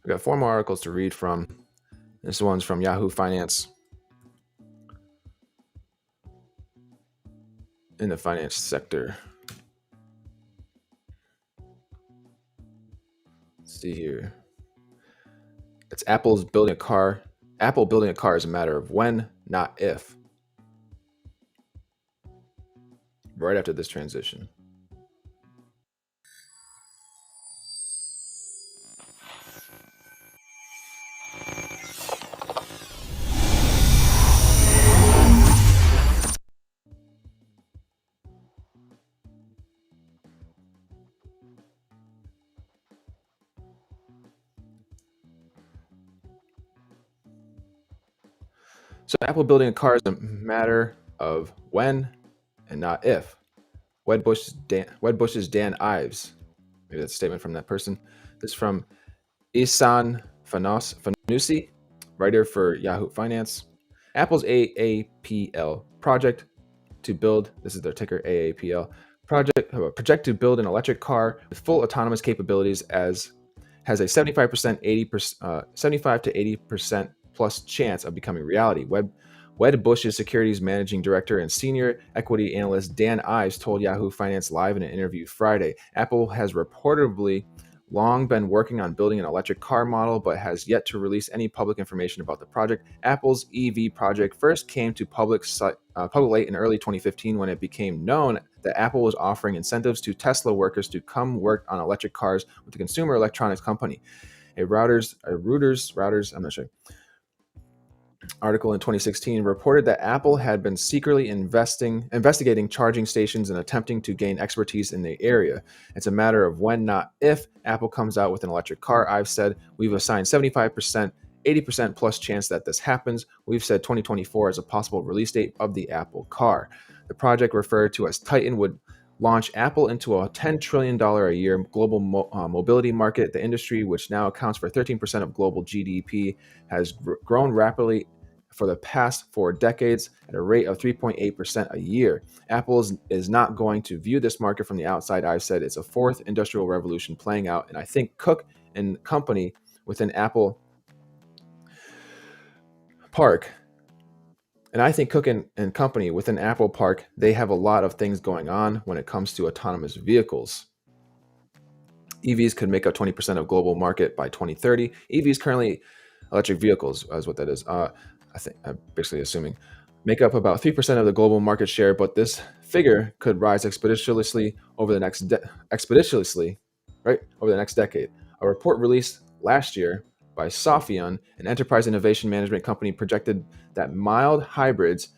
We got 4 more articles to read from. This one's from Yahoo Finance. In the finance sector. Let's see here. It's Apple building a car is a matter of when, not if. Right after this transition. So Apple building a car is a matter of when and not if. Wedbush's Dan Ives. Maybe that's a statement from that person. This is from Ihsan Fanusi, writer for Yahoo Finance. Apple's AAPL project to build, this is their ticker, AAPL, project to build an electric car with full autonomous capabilities has a 75 to 80% plus chance of becoming reality. Wedbush's securities managing director and senior equity analyst Dan Ives told Yahoo Finance Live in an interview Friday. Apple has reportedly long been working on building an electric car model, but has yet to release any public information about the project. Apple's EV project first came to public light in early 2015 when it became known that Apple was offering incentives to Tesla workers to come work on electric cars with the consumer electronics company. A Reuters, I'm not sure, article in 2016 reported that Apple had been secretly investigating charging stations and attempting to gain expertise in the area. It's a matter of when, not if, Apple comes out with an electric car. I've said we've assigned 75%, 80% plus chance that this happens. We've said 2024 as a possible release date of the Apple car. The project, referred to as Titan, would launch Apple into a $10 trillion a year global mobility market. The industry, which now accounts for 13% of global GDP, has grown rapidly for the past 4 decades at a rate of 3.8% a year. Apple is not going to view this market from the outside. I've said it's a fourth industrial revolution playing out, and I think Cook and company within Apple Park, they have a lot of things going on when it comes to autonomous vehicles. EVs could make up 20% of global market by 2030. EVs currently, electric vehicles, is what that is. I'm basically assuming, make up about 3% of the global market share, but this figure could rise exponentially over the next decade. A report released last year by Sophion, an enterprise innovation management company, projected that mild hybrids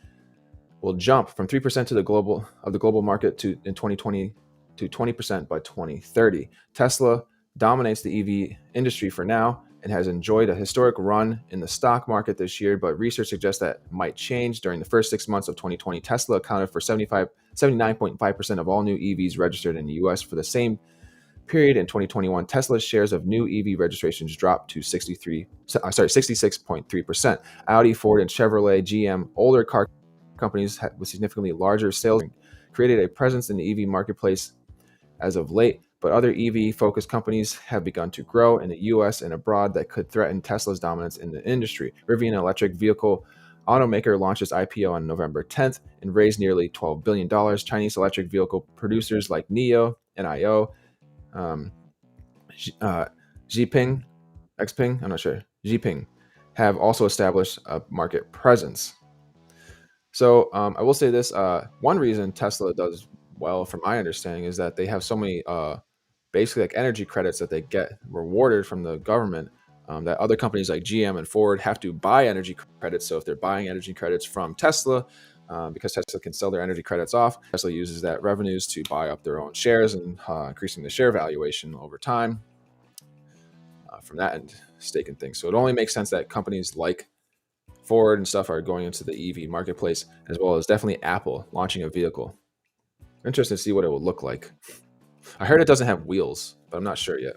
will jump from 3% of the global market in 2020 to 20% by 2030. Tesla dominates the EV industry for now and has enjoyed a historic run in the stock market this year, but research suggests that might change. During the first 6 months of 2020, Tesla accounted for 79.5% of all new EVs registered in the US. For the same period in 2021, Tesla's shares of new EV registrations dropped to 66.3%. Audi, Ford, and Chevrolet, GM, older car companies with significantly larger sales, created a presence in the EV marketplace as of late, but other EV-focused companies have begun to grow in the U.S. and abroad that could threaten Tesla's dominance in the industry. Rivian Electric Vehicle automaker launched its IPO on November 10th and raised nearly $12 billion. Chinese electric vehicle producers like NIO, um, uh, Xipeng, I'm not sure, Xipeng, have also established a market presence. So I will say this: one reason Tesla does well, from my understanding, is that they have so many basically like energy credits that they get rewarded from the government. That other companies like GM and Ford have to buy energy credits. So if they're buying energy credits from Tesla, because Tesla can sell their energy credits off, Tesla uses that revenues to buy up their own shares and increasing the share valuation over time from that end stake and things. So it only makes sense that companies like Ford and stuff are going into the EV marketplace, as well as definitely Apple launching a vehicle. Interesting to see what it will look like. I heard it doesn't have wheels, but I'm not sure yet.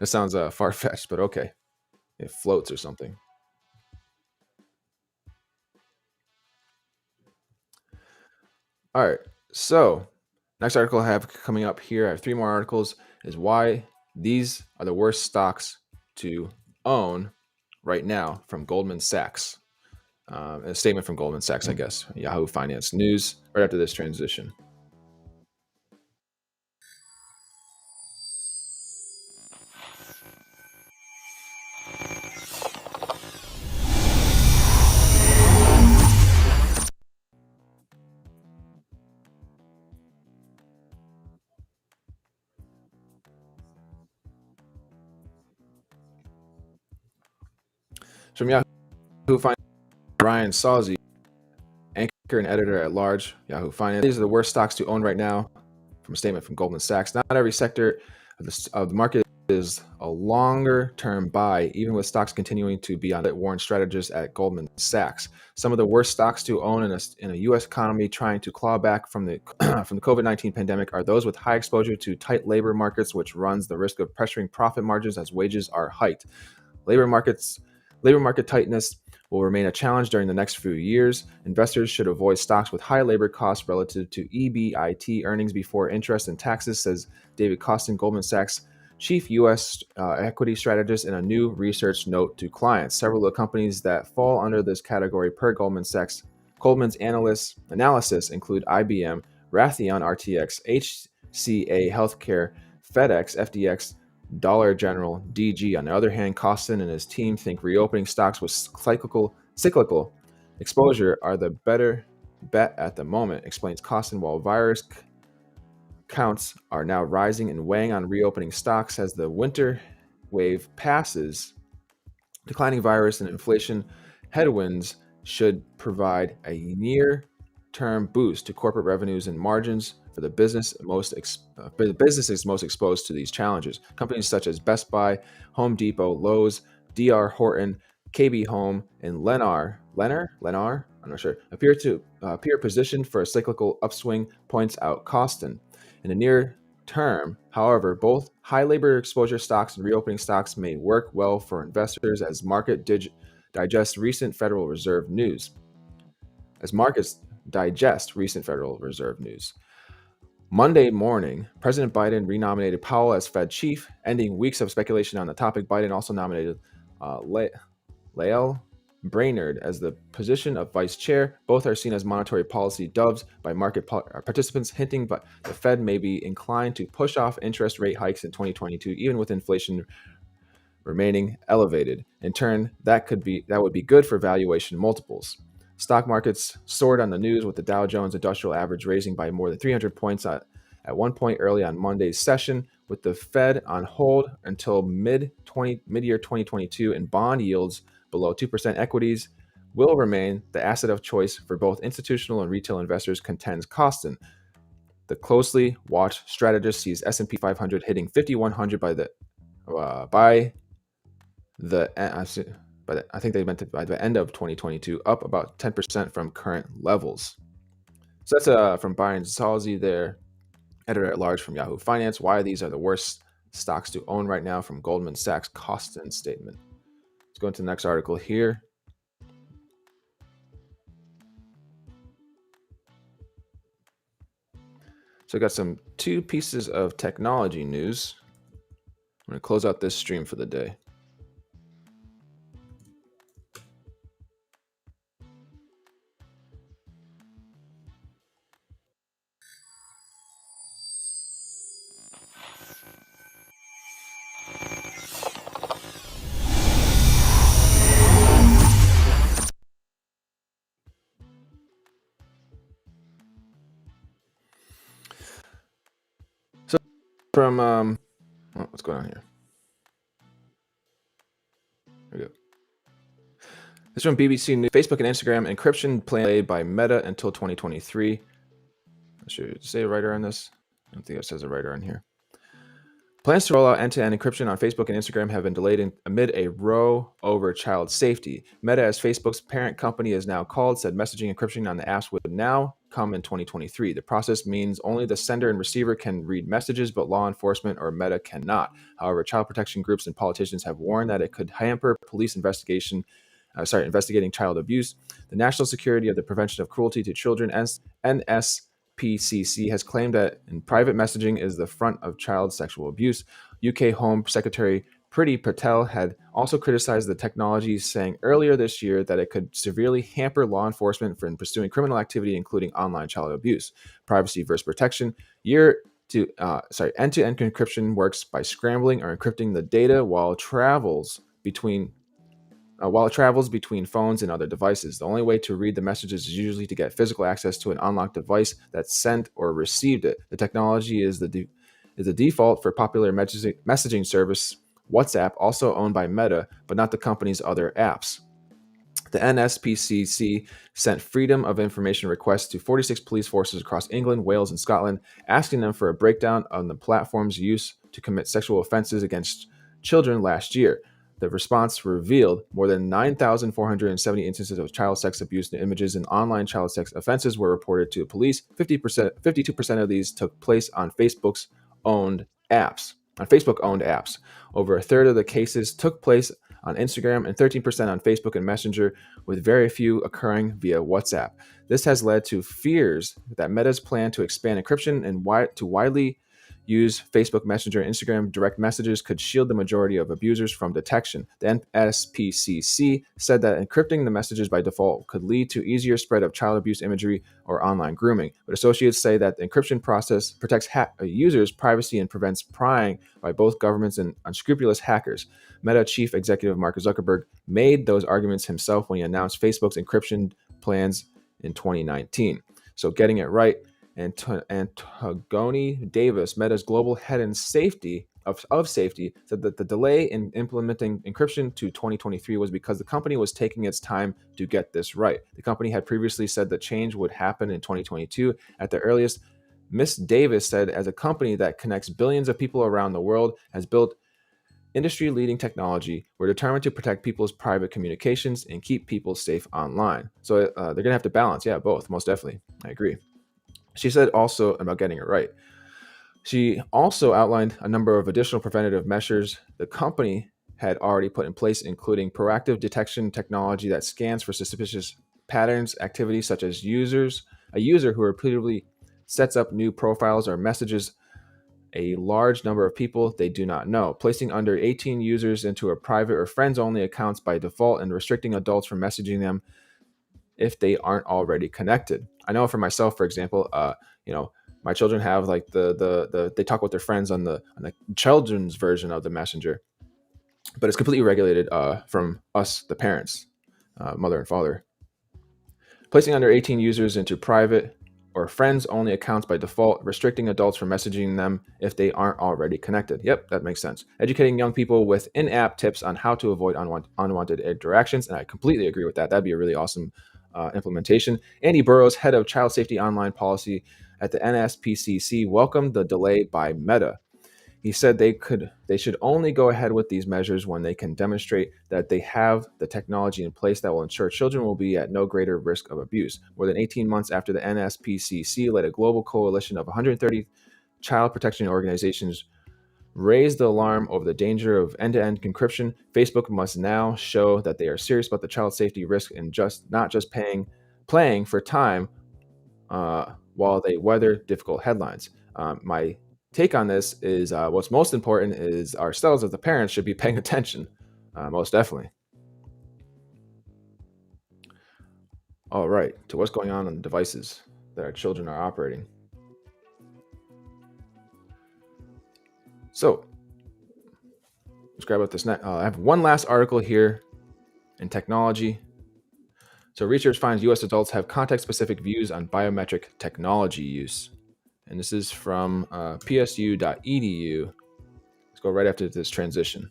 That sounds far-fetched, but okay. It floats or something. All right. So next article I have coming up here, I have three more articles, is why these are the worst stocks to own right now from Goldman Sachs. A statement from Goldman Sachs, I guess. Yahoo Finance News right after this transition. From Yahoo Finance, Brian Sawsey, anchor and editor at large, Yahoo Finance. These are the worst stocks to own right now, from a statement from Goldman Sachs. Not every sector of the market is a longer-term buy, even with stocks continuing to be on it, warned strategists at Goldman Sachs. Some of the worst stocks to own in a U.S. economy trying to claw back from the from the COVID-19 pandemic are those with high exposure to tight labor markets, which runs the risk of pressuring profit margins as wages are hiked. Labor market tightness will remain a challenge during the next few years. Investors should avoid stocks with high labor costs relative to EBIT, earnings before interest and taxes, says David Costin, Goldman Sachs chief U.S. Equity strategist, in a new research note to clients. Several of the companies that fall under this category per Goldman's analysis include IBM, Raytheon RTX, HCA Healthcare, FedEx, FDX, Dollar General, DG. On the other hand, Costin and his team think reopening stocks with cyclical exposure are the better bet at the moment, explains Costin, while virus counts are now rising and weighing on reopening stocks as the winter wave passes. Declining virus and inflation headwinds should provide a near-term boost to corporate revenues and margins for the businesses most exposed to these challenges. Companies such as Best Buy, Home Depot, Lowe's, DR Horton, KB Home, and Lennar, I'm not sure, appear positioned for a cyclical upswing, points out Costin. In the near term, however, both high labor exposure stocks and reopening stocks may work well for investors as digest recent Federal Reserve news. As markets digest recent Federal Reserve news. Monday morning, President Biden renominated Powell as Fed chief, ending weeks of speculation on the topic. Biden also nominated Lael Brainerd as the position of vice chair. Both are seen as monetary policy doves by market participants, hinting that the Fed may be inclined to push off interest rate hikes in 2022, even with inflation remaining elevated. In turn, that would be good for valuation multiples. Stock markets soared on the news, with the Dow Jones Industrial Average raising by more than 300 points at one point early on Monday's session, with the Fed on hold until mid-year 2022 and bond yields below 2%. Equities will remain the asset of choice for both institutional and retail investors, contends Costin. The closely watched strategist sees S&P 500 hitting 5,100 I think they meant by the end of 2022, up about 10% from current levels. So that's from Brian Sawsey there, editor at large from Yahoo Finance. Why these are the worst stocks to own right now, from Goldman Sachs Costin statement. Let's go into the next article here. So I got two pieces of technology news. I'm going to close out this stream for the day. So from what's going on here? There we go. This is from BBC News. Facebook and Instagram encryption plan by Meta until 2023. Should I say a writer on this? I don't think it says a writer on here. Plans to roll out end-to-end encryption on Facebook and Instagram have been delayed amid a row over child safety. Meta, as Facebook's parent company is now called, said messaging encryption on the apps would now come in 2023. The process means only the sender and receiver can read messages, but law enforcement or Meta cannot. However, child protection groups and politicians have warned that it could hamper police investigating child abuse. The National Security of the Prevention of Cruelty to Children, NSPCC, has claimed that in private messaging is the front of child sexual abuse. UK Home Secretary Priti Patel had also criticized the technology, saying earlier this year that it could severely hamper law enforcement from pursuing criminal activity, including online child abuse. Privacy versus protection. End-to-end encryption works by scrambling or encrypting the data while it travels between phones and other devices. The only way to read the messages is usually to get physical access to an unlocked device that sent or received it. The technology is the default for popular messaging service WhatsApp, also owned by Meta, but not the company's other apps. The NSPCC sent Freedom of Information requests to 46 police forces across England, Wales, and Scotland, asking them for a breakdown on the platform's use to commit sexual offenses against children last year. The response revealed more than 9,470 instances of child sex abuse images and online child sex offenses were reported to police. 52% of these took place on Facebook-owned apps. Over a third of the cases took place on Instagram and 13% on Facebook and Messenger, with very few occurring via WhatsApp. This has led to fears that Meta's plan to expand encryption and to widely use Facebook Messenger and Instagram direct messages could shield the majority of abusers from detection. The NSPCC said that encrypting the messages by default could lead to easier spread of child abuse imagery or online grooming. But associates say that the encryption process protects users' privacy and prevents prying by both governments and unscrupulous hackers. Meta chief executive Mark Zuckerberg made those arguments himself when he announced Facebook's encryption plans in 2019. So getting it right. Antogony Davis, Meta's global head in safety of safety, said that the delay in implementing encryption to 2023 was because the company was taking its time to get this right. The company had previously said the change would happen in 2022 at the earliest. Ms. Davis said, as a company that connects billions of people around the world, has built industry-leading technology, we're determined to protect people's private communications and keep people safe online. So they're going to have to balance, both, most definitely. I agree. She said also about getting it right. She also outlined a number of additional preventative measures the company had already put in place, including proactive detection technology that scans for suspicious patterns, activities such as a user who repeatedly sets up new profiles or messages a large number of people they do not know, placing under 18 users into a private or friends-only accounts by default, and restricting adults from messaging them if they aren't already connected. I know for myself, for example, my children have like they talk with their friends on the children's version of the messenger, but it's completely regulated from us, the parents, mother and father. Placing under 18 users into private or friends-only accounts by default, restricting adults from messaging them if they aren't already connected. Yep, that makes sense. Educating young people with in-app tips on how to avoid unwanted interactions, and I completely agree with that. That'd be a really awesome implementation. Andy Burrows, head of child safety online policy at the NSPCC, welcomed the delay by Meta. He said they should only go ahead with these measures when they can demonstrate that they have the technology in place that will ensure children will be at no greater risk of abuse. More than 18 months after the NSPCC led a global coalition of 130 child protection organizations raised the alarm over the danger of end-to-end encryption, Facebook must now show that they are serious about the child safety risk and not just playing for time while they weather difficult headlines. My take on this is what's most important is ourselves as the parents should be paying attention, most definitely. All right, to what's going on the devices that our children are operating. So let's grab out this next. I have one last article here in technology. So research finds U.S. adults have context-specific views on biometric technology use. And this is from psu.edu. Let's go right after this transition.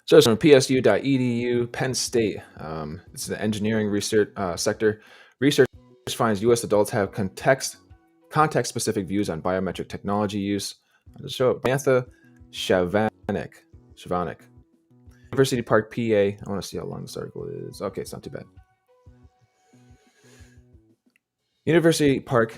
So it's from psu.edu, Penn State. This is the engineering research sector. Research finds U.S. adults have context-specific views on biometric technology use. I'll show it. Samantha Shavanik. University Park, PA. I want to see how long this article is. Okay, it's not too bad. University Park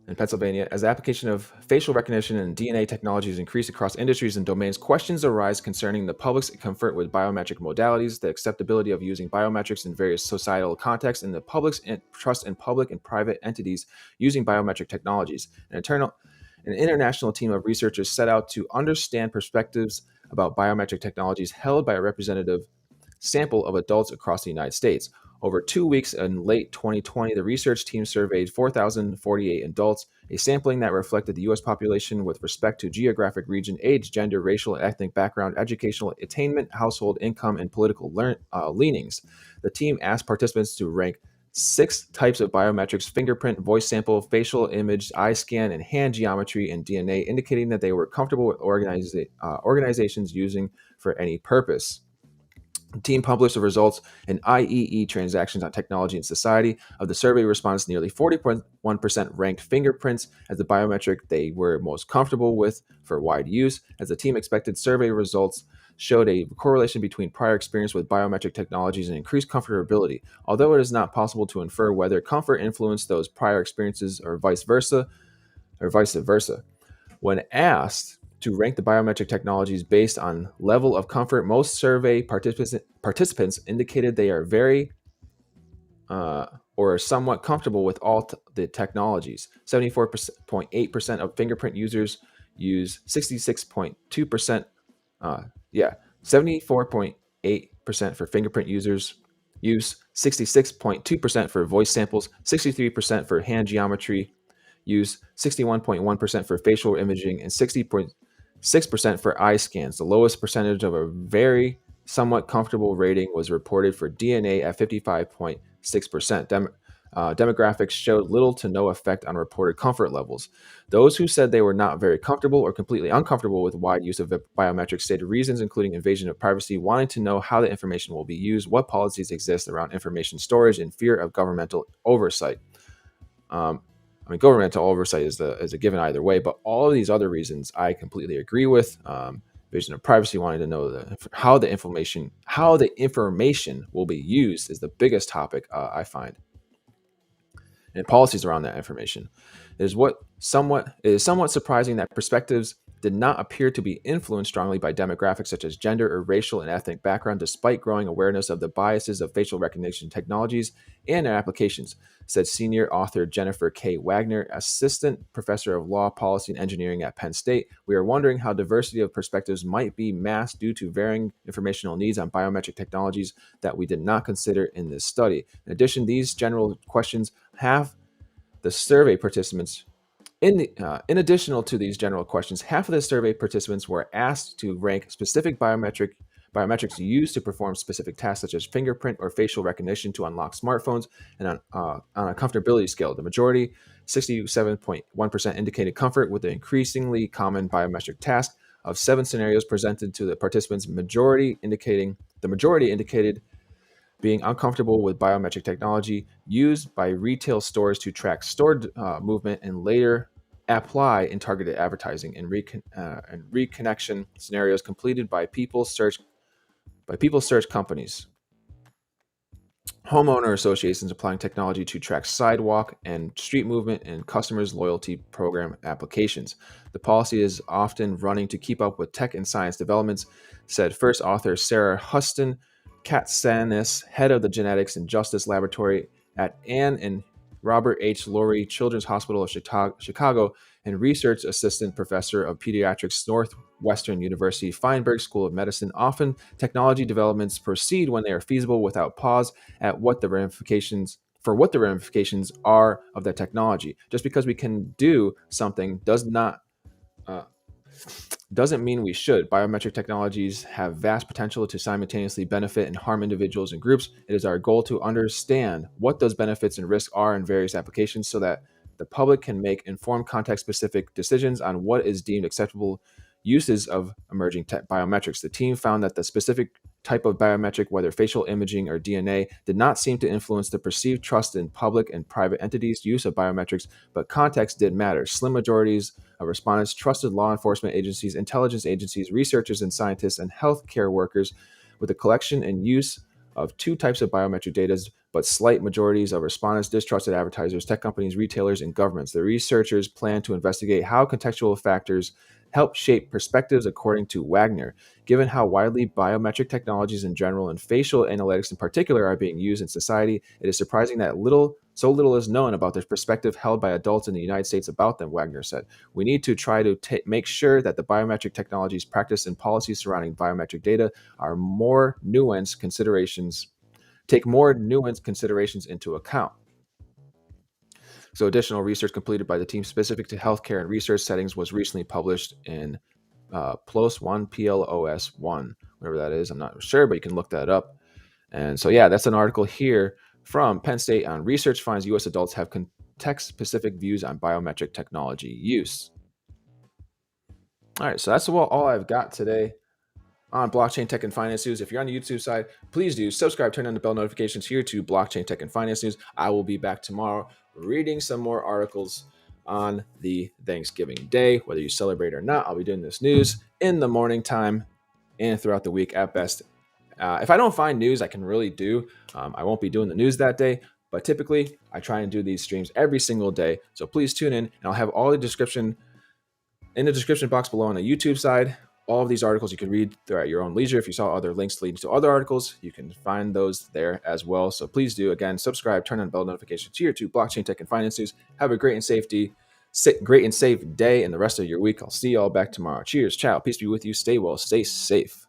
in Pennsylvania, as the application of facial recognition and DNA technologies increase across industries and domains, questions arise concerning the public's comfort with biometric modalities, the acceptability of using biometrics in various societal contexts, and the public's trust in public and private entities using biometric technologies. An international team of researchers set out to understand perspectives about biometric technologies held by a representative sample of adults across the United States. Over 2 weeks in late 2020, the research team surveyed 4,048 adults, a sampling that reflected the U.S. population with respect to geographic region, age, gender, racial, and ethnic background, educational attainment, household income, and political leanings. The team asked participants to rank 6 types of biometrics: fingerprint, voice sample, facial image, eye scan, and hand geometry and DNA, indicating that they were comfortable with organizations using for any purpose. The team published the results in IEE Transactions on Technology and Society. Of the survey response, nearly 41% ranked fingerprints as the biometric they were most comfortable with for wide use. As the team expected, survey results showed a correlation between prior experience with biometric technologies and increased comfortability. Although it is not possible to infer whether comfort influenced those prior experiences or vice versa. When asked to rank the biometric technologies based on level of comfort, most survey participants indicated they are very or somewhat comfortable with all the technologies. 74.8% of fingerprint users use 66.2%. 74.8% for fingerprint users use 66.2% for voice samples, 63% for hand geometry use, 61.1% for facial imaging, and 60.6% for eye scans. The lowest percentage of a very somewhat comfortable rating was reported for DNA at 55.6%. Demographics showed little to no effect on reported comfort levels. Those who said they were not very comfortable or completely uncomfortable with wide use of biometrics stated reasons including invasion of privacy, wanting to know how the information will be used, what policies exist around information storage, and fear of governmental oversight. Governmental oversight is a given either way, but all of these other reasons I completely agree with. Vision of privacy, wanting to know how the information will be used is the biggest topic I find, and policies around that information. It is somewhat surprising that perspectives did not appear to be influenced strongly by demographics such as gender or racial and ethnic background, despite growing awareness of the biases of facial recognition technologies and their applications, said senior author Jennifer K. Wagner, assistant professor of law, policy, and engineering at Penn State. We are wondering how diversity of perspectives might be masked due to varying informational needs on biometric technologies that we did not consider in this study. In addition, these general questions have the survey participants. In addition to these general questions, half of the survey participants were asked to rank specific biometrics used to perform specific tasks, such as fingerprint or facial recognition to unlock smartphones, and on a comfortability scale. The majority, 67.1%, indicated comfort with the increasingly common biometric task. Of 7 scenarios presented to the participants, the majority indicated being uncomfortable with biometric technology used by retail stores to track stored movement and later apply in targeted advertising and reconnection scenarios completed by people search companies. Homeowner associations applying technology to track sidewalk and street movement in customers' loyalty program applications. The policy is often running to keep up with tech and science developments, said first author Sarah Huston Katsanis, head of the Genetics and Justice Laboratory at Ann and Robert H. Lurie Children's Hospital of Chicago, and research assistant professor of pediatrics, Northwestern University Feinberg School of Medicine. Often, technology developments proceed when they are feasible without pause at what the ramifications are of that technology. Just because we can do something uh, doesn't mean we should. Biometric technologies have vast potential to simultaneously benefit and harm individuals and groups. It is our goal to understand what those benefits and risks are in various applications so that the public can make informed context specific decisions on what is deemed acceptable uses of emerging biometrics. The team found that the specific type of biometric, whether facial imaging or DNA, did not seem to influence the perceived trust in public and private entities' use of biometrics, but context did matter. Slim majorities of respondents trusted law enforcement agencies, intelligence agencies, researchers and scientists, and healthcare workers with the collection and use of two types of biometric data, but slight majorities of respondents distrusted advertisers, tech companies, retailers, and governments. The researchers plan to investigate how contextual factors help shape perspectives, according to Wagner. Given how widely biometric technologies in general and facial analytics in particular are being used in society, it is surprising that so little is known about the perspective held by adults in the United States about them, Wagner said. We need to try to make sure that the biometric technologies practiced and policies surrounding biometric data are take more nuanced considerations into account. So, additional research completed by the team specific to healthcare and research settings was recently published in PLOS 1, PLOS 1, whatever that is. I'm not sure, but you can look that up. And so, yeah, that's an article here from Penn State on research finds U.S. adults have context-specific views on biometric technology use. All right, so that's all I've got today on Blockchain Tech and Finance News. If you're on the YouTube side, please do subscribe, turn on the bell notifications here to Blockchain Tech and Finance News. I will be back tomorrow reading some more articles on the Thanksgiving Day, whether you celebrate or not. I'll be doing this news in the morning time and throughout the week at best. If I don't find news I can really do, I won't be doing the news that day. But typically, I try and do these streams every single day. So please tune in, and I'll have all the description in the description box below on the YouTube side. All of these articles you can read at your own leisure. If you saw other links leading to other articles, you can find those there as well. So please do, again, subscribe, turn on bell notifications here to Blockchain Tech and Finance News. Have a great and safe day and the rest of your week. I'll see you all back tomorrow. Cheers, ciao, peace be with you. Stay well, stay safe.